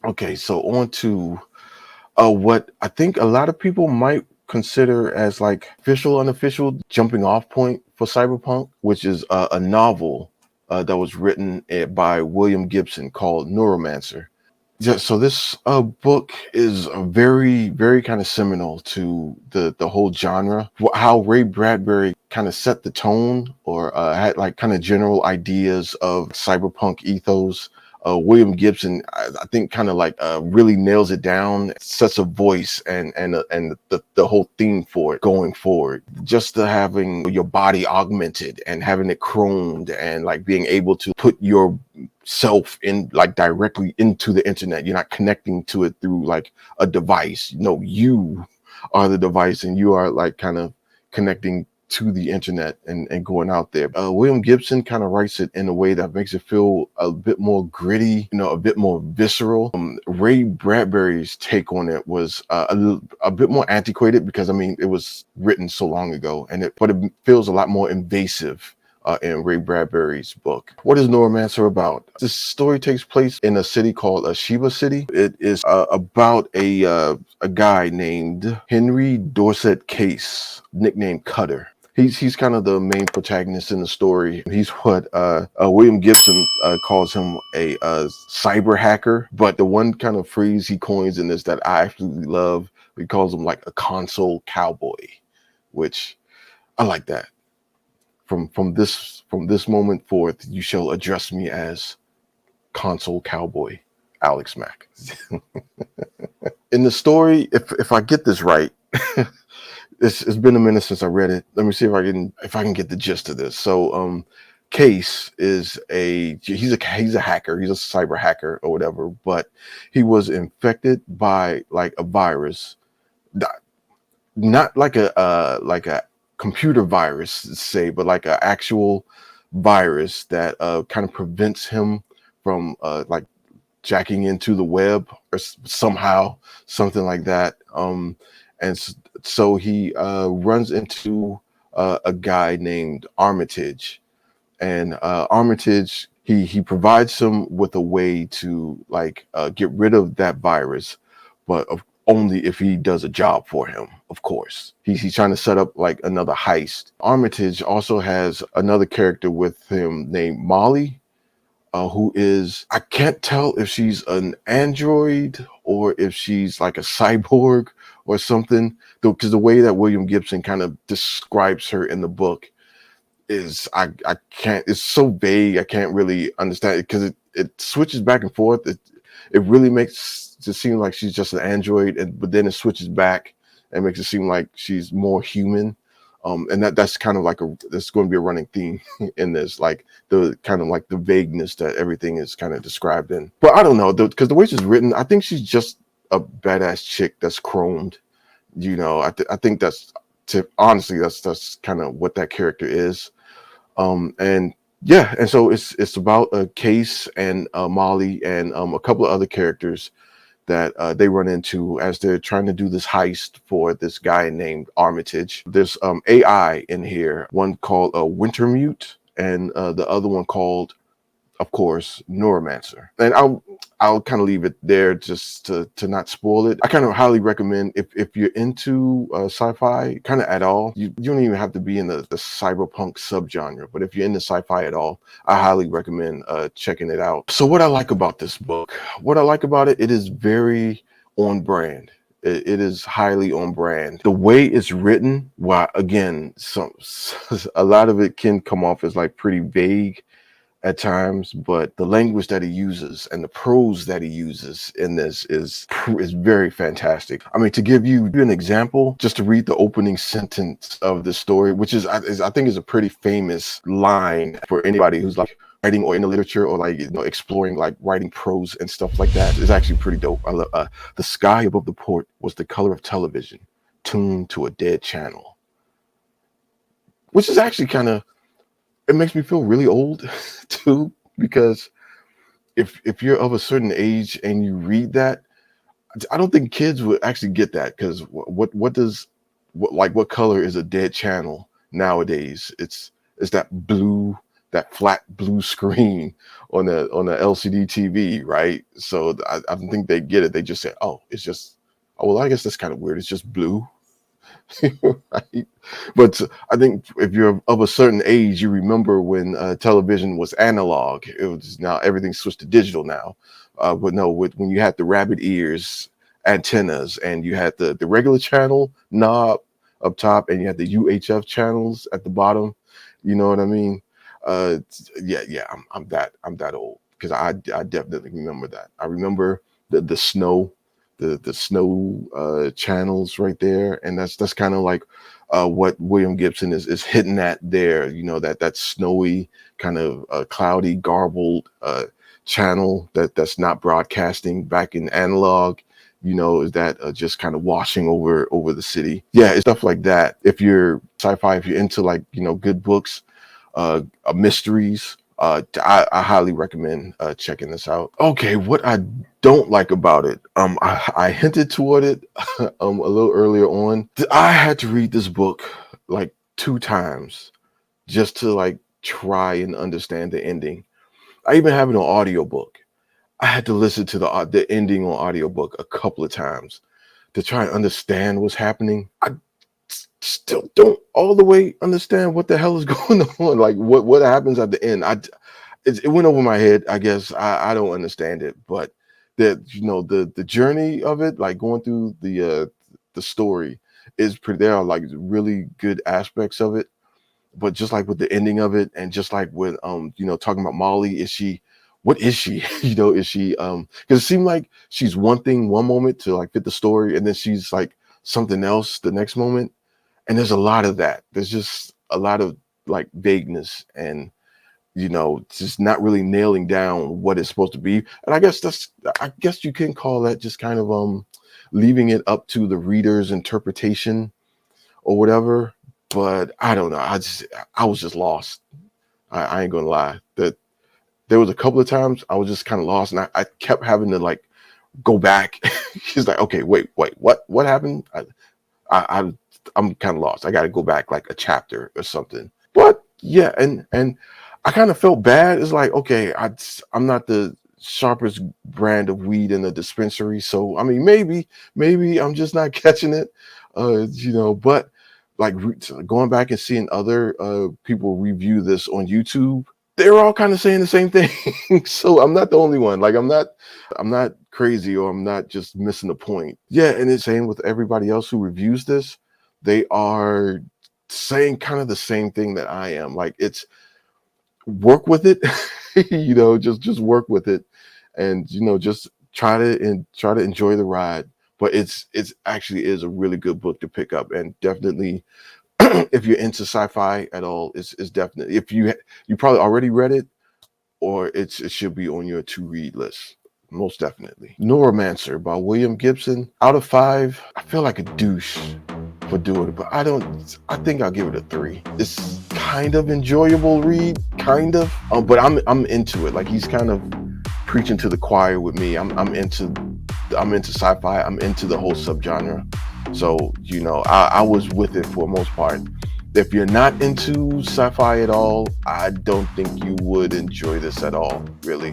Okay, so on to what I think a lot of people might consider as like official, unofficial jumping off point for Cyberpunk, which is a novel that was written by William Gibson called Neuromancer. Yeah, so this book is a very kind of seminal to the whole genre. How Ray Bradbury kind of set the tone, or had like kind of general ideas of cyberpunk ethos. William Gibson, I think, kind of like really nails it down, sets a voice and the whole theme for it going forward. Just the having your body augmented and having it chromed and like being able to put your self in like directly into the internet. You're not connecting to it through like a device. No, you are the device and you are like kind of connecting to the internet and going out there. William Gibson kind of writes it in a way that makes it feel a bit more gritty, a bit more visceral. Ray Bradbury's take on it was a bit more antiquated because I mean it was written so long ago, but it feels a lot more invasive in Ray Bradbury's book. What is Neuromancer about? This story takes place in a city called Sheba City. It is about a guy named Henry Dorset Case, nicknamed Cutter. He's kind of the main protagonist in the story. He's what William Gibson calls him a cyber hacker. But the one kind of phrase he coins in this that I absolutely love, he calls him like a console cowboy, which I like that. From this moment forth, you shall address me as console cowboy Alex Mack. In the story, if I get this right, it's been a minute since I read it. Let me see if I can get the gist of this. So Case is he's a hacker, he's a cyber hacker or whatever, but he was infected by like a virus, not like a computer virus, say, but like an actual virus that kind of prevents him from like jacking into the web or somehow something like that. So he runs into a guy named Armitage, and Armitage he provides him with a way to like get rid of that virus, but only if he does a job for him. Of course, he's trying to set up like another heist. Armitage also has another character with him named Molly, who is, I can't tell if she's an android or if she's like a cyborg or something, because the way that William Gibson kind of describes her in the book is I can't, it's so vague, I can't really understand it because it switches back and forth. It really makes it seem like she's just an android, but then it switches back and makes it seem like she's more human. And that's kind of like that's going to be a running theme in this, like the kind of like the vagueness that everything is kind of described in. But I don't know, because the way she's written, I think she's just a badass chick that's chromed. I think honestly, that's kind of what that character is. And yeah, and so it's about a Case and Molly and a couple of other characters that they run into as they're trying to do this heist for this guy named Armitage. There's AI in here, one called Wintermute, and the other one called, of course, Neuromancer. And I'll kind of leave it there just to not spoil it. I kind of highly recommend, if you're into sci-fi kind of at all, you don't even have to be in the cyberpunk subgenre, but if you're into sci-fi at all, I highly recommend checking it out. So what I like about this book, what I like about it, it is very on brand. It is highly on brand. The way it's written, well, again, a lot of it can come off as like pretty vague at times, but the language that he uses and the prose that he uses in this is very fantastic. I mean, to give you an example, just to read the opening sentence of the story, which I think is a pretty famous line for anybody who's like writing or in the literature or like exploring like writing prose and stuff like that. It's actually pretty dope. I love the sky above the port was the color of television tuned to a dead channel, which is actually kind of, it makes me feel really old too, because if you're of a certain age and you read that, I don't think kids would actually get that, because what color is a dead channel nowadays? It's that blue that flat blue screen on a LCD TV, right? So I don't think they get it. They just say, oh, it's just, oh well, I guess that's kind of weird. It's just blue. Right? But I think if you're of a certain age, you remember when television was analog. It was now everything's switched to digital now. But no, when you had the rabbit ears antennas and you had the regular channel knob up top and you had the UHF channels at the bottom, you know what I mean? Yeah, I'm that old because I definitely remember that. I remember the snow the snow channels right there, and that's kind of like what William Gibson is hitting at there. You know, that snowy kind of cloudy, garbled channel that's not broadcasting back in analog. You know, is that just kind of washing over the city? Yeah, it's stuff like that. If you're sci-fi, if you're into like good books, mysteries. I highly recommend checking this out. Okay, what I don't like about it, I hinted toward it a little earlier on. I had to read this book like 2 times just to like try and understand the ending. I even have it on audiobook. I had to listen to the ending on audiobook a couple of times to try and understand what's happening. I still don't all the way understand what the hell is going on. Like what happens at the end. It went over my head. I guess I don't understand it, but the journey of it, like going through the story, is pretty. There are like really good aspects of it, but just like with the ending of it, and just like with talking about Molly, what is she? Is she because it seemed like she's one thing one moment to like fit the story, and then she's like something else the next moment. And there's a lot of that. There's just a lot of like vagueness and just not really nailing down what it's supposed to be. And I guess you can call that just kind of leaving it up to the reader's interpretation or whatever. But I don't know. I was just lost. I ain't gonna lie. That there was a couple of times I was just kind of lost, and I kept having to like go back. She's like, okay, wait, what happened? I'm kind of lost. I got to go back like a chapter or something. But yeah, and I kind of felt bad. It's like, okay, I'm not the sharpest brand of weed in the dispensary, so I mean, maybe I'm just not catching it, But like going back and seeing other people review this on YouTube, they're all kind of saying the same thing. So I'm not the only one. Like I'm not crazy, or I'm not just missing the point. Yeah, and it's same with everybody else who reviews this. They are saying kind of the same thing that I am. Like it's work with it, just work with it, and just try to enjoy the ride. But it's actually is a really good book to pick up, and definitely if you're into sci-fi at all, it's definitely, if you probably already read it, or it should be on your to read list. Most definitely. Neuromancer by William Gibson. Out of 5, I feel like a douche for doing it, but I think I'll give it a 3. It's kind of enjoyable read, kind of, but I'm into it. Like he's kind of preaching to the choir with me. I'm into sci-fi. I'm into the whole subgenre. So I was with it for the most part. If you're not into sci-fi at all, I don't think you would enjoy this at all, really,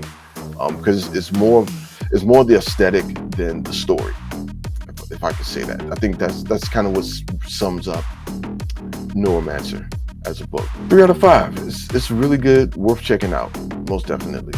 because it's more the aesthetic than the story, if I could say that. I think that's kind of what sums up Neuromancer as a book. 3 out of 5. It's really good, worth checking out, most definitely.